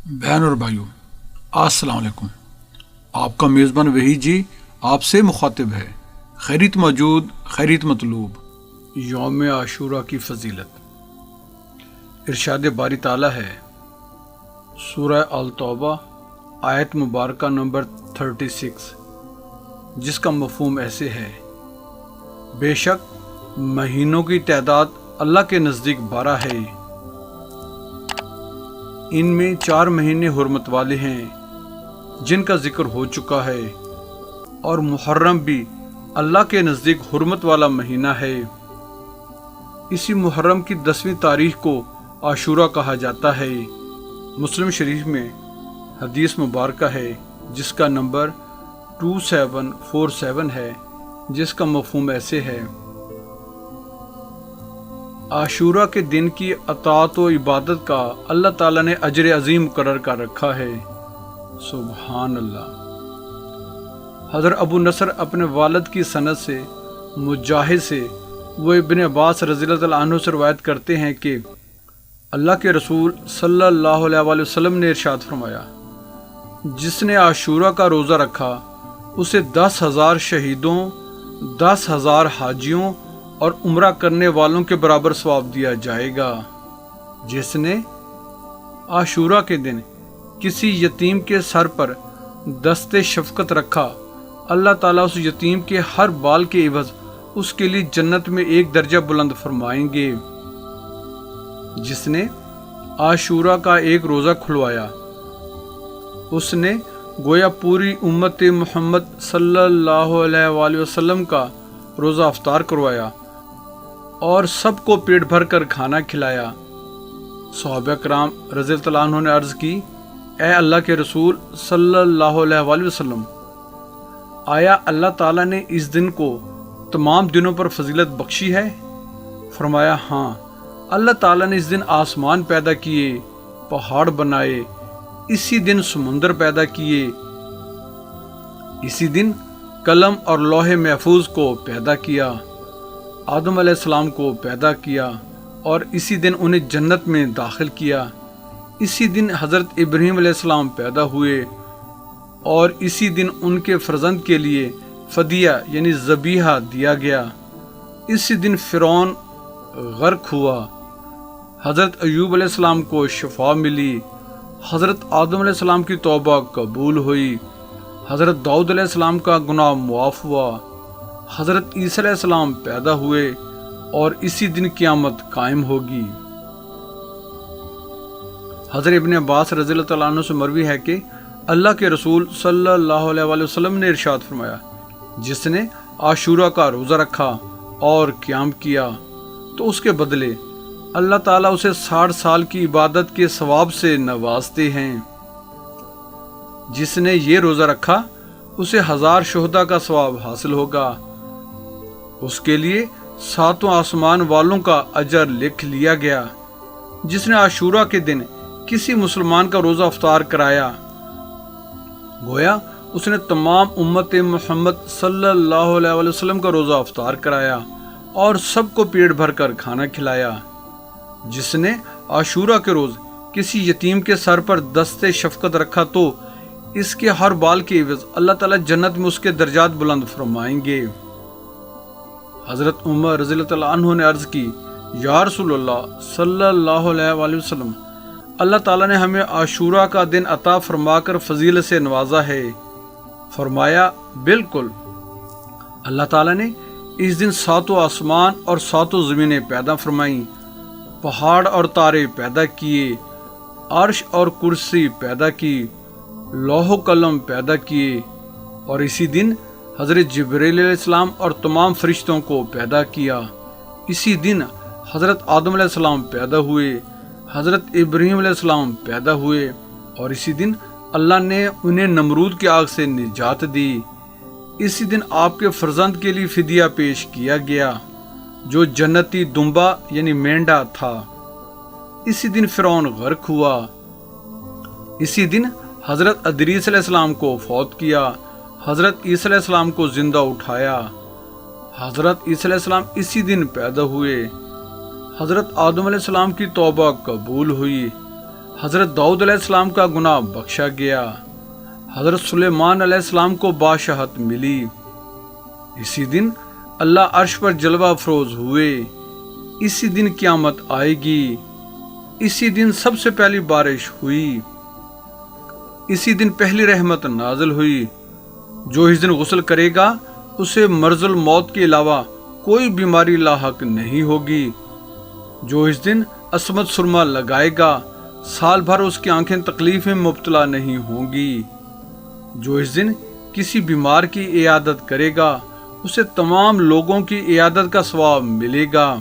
بہن اور بھائیوں، السلام علیکم۔ آپ کا میزبان وحید جی آپ سے مخاطب ہے۔ خیریت موجود، خیریت مطلوب۔ یوم عاشورہ کی فضیلت، ارشاد باری تعالیٰ ہے سورہ التوبہ آیت مبارکہ نمبر 36، جس کا مفہوم ایسے ہے: بے شک مہینوں کی تعداد اللہ کے نزدیک 12 ہے، ان میں 4 مہینے حرمت والے ہیں جن کا ذکر ہو چکا ہے، اور محرم بھی اللہ کے نزدیک حرمت والا مہینہ ہے۔ اسی محرم کی 10ویں تاریخ کو عاشورہ کہا جاتا ہے۔ مسلم شریف میں حدیث مبارکہ ہے جس کا نمبر 2747 ہے، جس کا مفہوم ایسے ہے: عاشورہ کے دن کی اطاعت و عبادت کا اللہ تعالیٰ نے اجر عظیم مقرر کر رکھا ہے۔ سبحان اللہ۔ حضرت ابو نصر اپنے والد کی سند سے مجاہد سے وہ ابن عباس رضی اللہ تعالیٰ عنہ سے روایت کرتے ہیں کہ اللہ کے رسول صلی اللہ علیہ وآلہ وسلم نے ارشاد فرمایا: جس نے عاشورہ کا روزہ رکھا اسے 10,000 شہیدوں، 10,000 حاجیوں اور عمرہ کرنے والوں کے برابر ثواب دیا جائے گا۔ جس نے عاشورہ کے دن کسی یتیم کے سر پر دست شفقت رکھا، اللہ تعالیٰ اس یتیم کے ہر بال کے عوض اس کے لیے جنت میں 1 درجہ بلند فرمائیں گے۔ جس نے عاشورہ کا ایک روزہ کھلوایا، اس نے گویا پوری امت محمد صلی اللہ علیہ وآلہ وسلم کا روزہ افطار کروایا اور سب کو پیٹ بھر کر کھانا کھلایا۔ صحابہ کرام رضی اللہ عنہ نے عرض کی: اے اللہ کے رسول صلی اللہ علیہ وآلہ وسلم، آیا اللہ تعالیٰ نے اس دن کو تمام دنوں پر فضیلت بخشی ہے؟ فرمایا: ہاں، اللہ تعالیٰ نے اس دن آسمان پیدا کیے، پہاڑ بنائے، اسی دن سمندر پیدا کیے، اسی دن قلم اور لوح محفوظ کو پیدا کیا، آدم علیہ السلام کو پیدا کیا اور اسی دن انہیں جنت میں داخل کیا، اسی دن حضرت ابراہیم علیہ السلام پیدا ہوئے اور اسی دن ان کے فرزند کے لیے فدیہ یعنی ذبیحہ دیا گیا، اسی دن فرعون غرق ہوا، حضرت ایوب علیہ السلام کو شفا ملی، حضرت آدم علیہ السلام کی توبہ قبول ہوئی، حضرت داؤد علیہ السلام کا گناہ معاف ہوا، حضرت عیسیٰ علیہ السلام پیدا ہوئے اور اسی دن قیامت قائم ہوگی۔ حضرت ابن عباس رضی اللہ تعالیٰ عنہ سے مروی ہے کہ اللہ کے رسول صلی اللہ علیہ وآلہ وسلم نے ارشاد فرمایا: جس نے عاشورہ کا روزہ رکھا اور قیام کیا تو اس کے بدلے اللہ تعالیٰ اسے 60 سال کی عبادت کے ثواب سے نوازتے ہیں۔ جس نے یہ روزہ رکھا اسے 1000 شہداء کا ثواب حاصل ہوگا، اس کے لیے 7 آسمان والوں کا اجر لکھ لیا گیا۔ جس نے عاشورہ کے دن کسی مسلمان کا روزہ افطار کرایا، گویا اس نے تمام امت محمد صلی اللہ علیہ وآلہ وسلم کا روزہ افطار کرایا اور سب کو پیٹ بھر کر کھانا کھلایا۔ جس نے عاشورہ کے روز کسی یتیم کے سر پر دست شفقت رکھا تو اس کے ہر بال کے عوض اللہ تعالیٰ جنت میں اس کے درجات بلند فرمائیں گے۔ حضرت عمر رضی اللہ تعالیٰ عنہ نے عرض کی: یا رسول اللہ صلی اللہ علیہ وآلہ وسلم، اللہ تعالیٰ نے ہمیں عاشورہ کا دن عطا فرما کر فضیلت سے نوازا ہے۔ فرمایا: بالکل، اللہ تعالیٰ نے اس دن 7 آسمان اور 7 زمینیں پیدا فرمائیں، پہاڑ اور تارے پیدا کیے، عرش اور کرسی پیدا کی، لوح و قلم پیدا کیے، اور اسی دن حضرت جبرائیل علیہ السلام اور تمام فرشتوں کو پیدا کیا۔ اسی دن حضرت آدم علیہ السلام پیدا ہوئے، حضرت ابراہیم علیہ السلام پیدا ہوئے، اور اسی دن اللہ نے انہیں نمرود کی آگ سے نجات دی۔ اسی دن آپ کے فرزند کے لیے فدیہ پیش کیا گیا جو جنتی دمبا یعنی مینڈا تھا۔ اسی دن فرعون غرق ہوا۔ اسی دن حضرت ادریس علیہ السلام کو فوت کیا، حضرت عیسیٰ علیہ السلام کو زندہ اٹھایا، حضرت عیسیٰ علیہ السلام اسی دن پیدا ہوئے، حضرت آدم علیہ السلام کی توبہ قبول ہوئی، حضرت داؤد علیہ السلام کا گناہ بخشا گیا، حضرت سلیمان علیہ السلام کو بادشاہت ملی۔ اسی دن اللہ عرش پر جلوہ افروز ہوئے، اسی دن قیامت آئے گی، اسی دن سب سے پہلی بارش ہوئی، اسی دن پہلی رحمت نازل ہوئی۔ جو اس دن غسل کرے گا اسے مرض الموت کے علاوہ کوئی بیماری لاحق نہیں ہوگی۔ جو اس دن عصمت سرما لگائے گا سال بھر اس کی آنکھیں تکلیف میں مبتلا نہیں ہوں گی۔ جو اس دن کسی بیمار کی عیادت کرے گا اسے تمام لوگوں کی عیادت کا ثواب ملے گا۔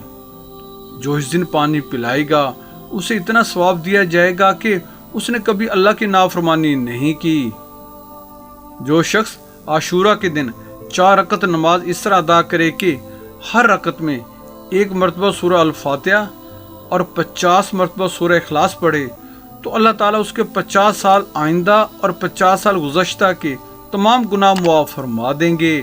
جو اس دن پانی پلائے گا اسے اتنا ثواب دیا جائے گا کہ اس نے کبھی اللہ کی نافرمانی نہیں کی۔ جو شخص عاشورہ کے دن 4 رکعت نماز اس طرح ادا کرے کہ ہر رکعت میں 1 مرتبہ سورہ الفاتحہ اور 50 مرتبہ سورہ اخلاص پڑھے تو اللہ تعالیٰ اس کے 50 سال آئندہ اور 50 سال گزشتہ کے تمام گناہ معاف فرما دیں گے،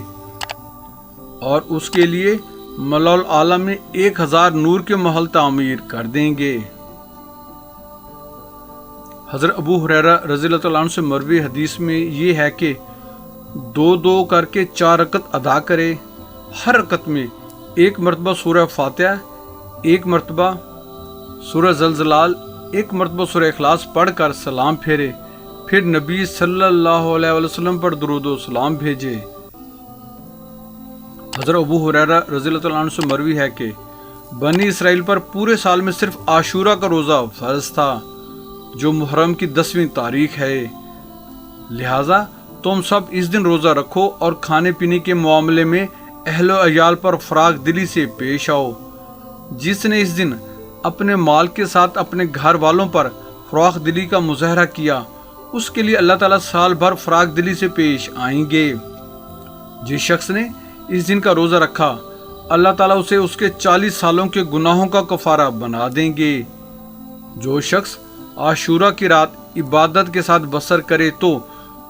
اور اس کے لیے ملأ الاعلیٰ میں 1000 نور کے محل تعمیر کر دیں گے۔ حضرت ابو ہریرہ رضی اللہ تعالیٰ عنہ سے مروی حدیث میں یہ ہے کہ 2 کر کے 4 رکعت ادا کرے، ہر رکعت میں 1 مرتبہ سورہ فاتحہ، 1 مرتبہ سورہ زلزلال، 1 مرتبہ سورہ اخلاص پڑھ کر سلام پھیرے، پھر نبی صلی اللہ علیہ وسلم پر درود و سلام بھیجے۔ حضرت ابو ہریرہ رضی اللہ تعالیٰ عنہ سے مروی ہے کہ بنی اسرائیل پر پورے سال میں صرف عاشورہ کا روزہ فرض تھا جو محرم کی 10ویں تاریخ ہے، لہٰذا تم سب اس دن روزہ رکھو اور کھانے پینے کے معاملے میں اہل و عیال پر فراخ دلی سے پیش آؤ۔ جس نے اس دن اپنے مال کے ساتھ اپنے گھر والوں پر فراخ دلی کا مظاہرہ کیا اس کے لیے اللہ تعالیٰ سال بھر فراخ دلی سے پیش آئیں گے۔ جس شخص نے اس دن کا روزہ رکھا اللہ تعالیٰ اسے اس کے 40 سالوں کے گناہوں کا کفارہ بنا دیں گے۔ جو شخص عاشورہ کی رات عبادت کے ساتھ بسر کرے تو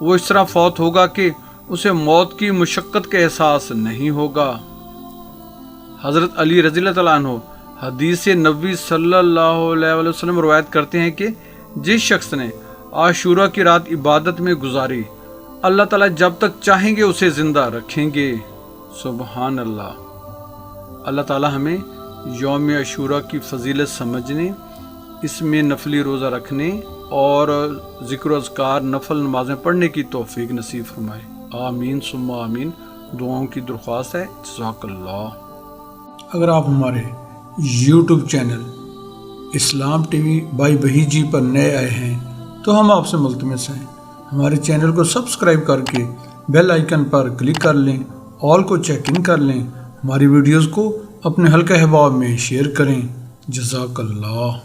وہ اس طرح فوت ہوگا کہ اسے موت کی مشقت کا احساس نہیں ہوگا۔ حضرت علی رضی اللہ تعالیٰ عنہ حدیث نبوی صلی اللہ علیہ وسلم روایت کرتے ہیں کہ جس شخص نے عاشورہ کی رات عبادت میں گزاری اللہ تعالیٰ جب تک چاہیں گے اسے زندہ رکھیں گے۔ سبحان اللہ۔ اللہ تعالیٰ ہمیں یوم عاشورہ کی فضیلت سمجھنے، اس میں نفلی روزہ رکھنے اور ذکر و اذکار نفل نمازیں پڑھنے کی توفیق نصیب فرمائے۔ آمین ثم آمین۔ دعاؤں کی درخواست ہے۔ جزاک اللہ۔ اگر آپ ہمارے YouTube channel Islam T V by Waheed ji پر نئے آئے ہیں تو ہم آپ سے ملتمس ہیں ہمارے چینل کو سبسکرائب کر کے بیل آئیکن پر کلک کر لیں، آل کو چیک ان کر لیں، ہماری ویڈیوز کو اپنے حلقہ احباب میں شیئر کریں۔ جزاک اللہ۔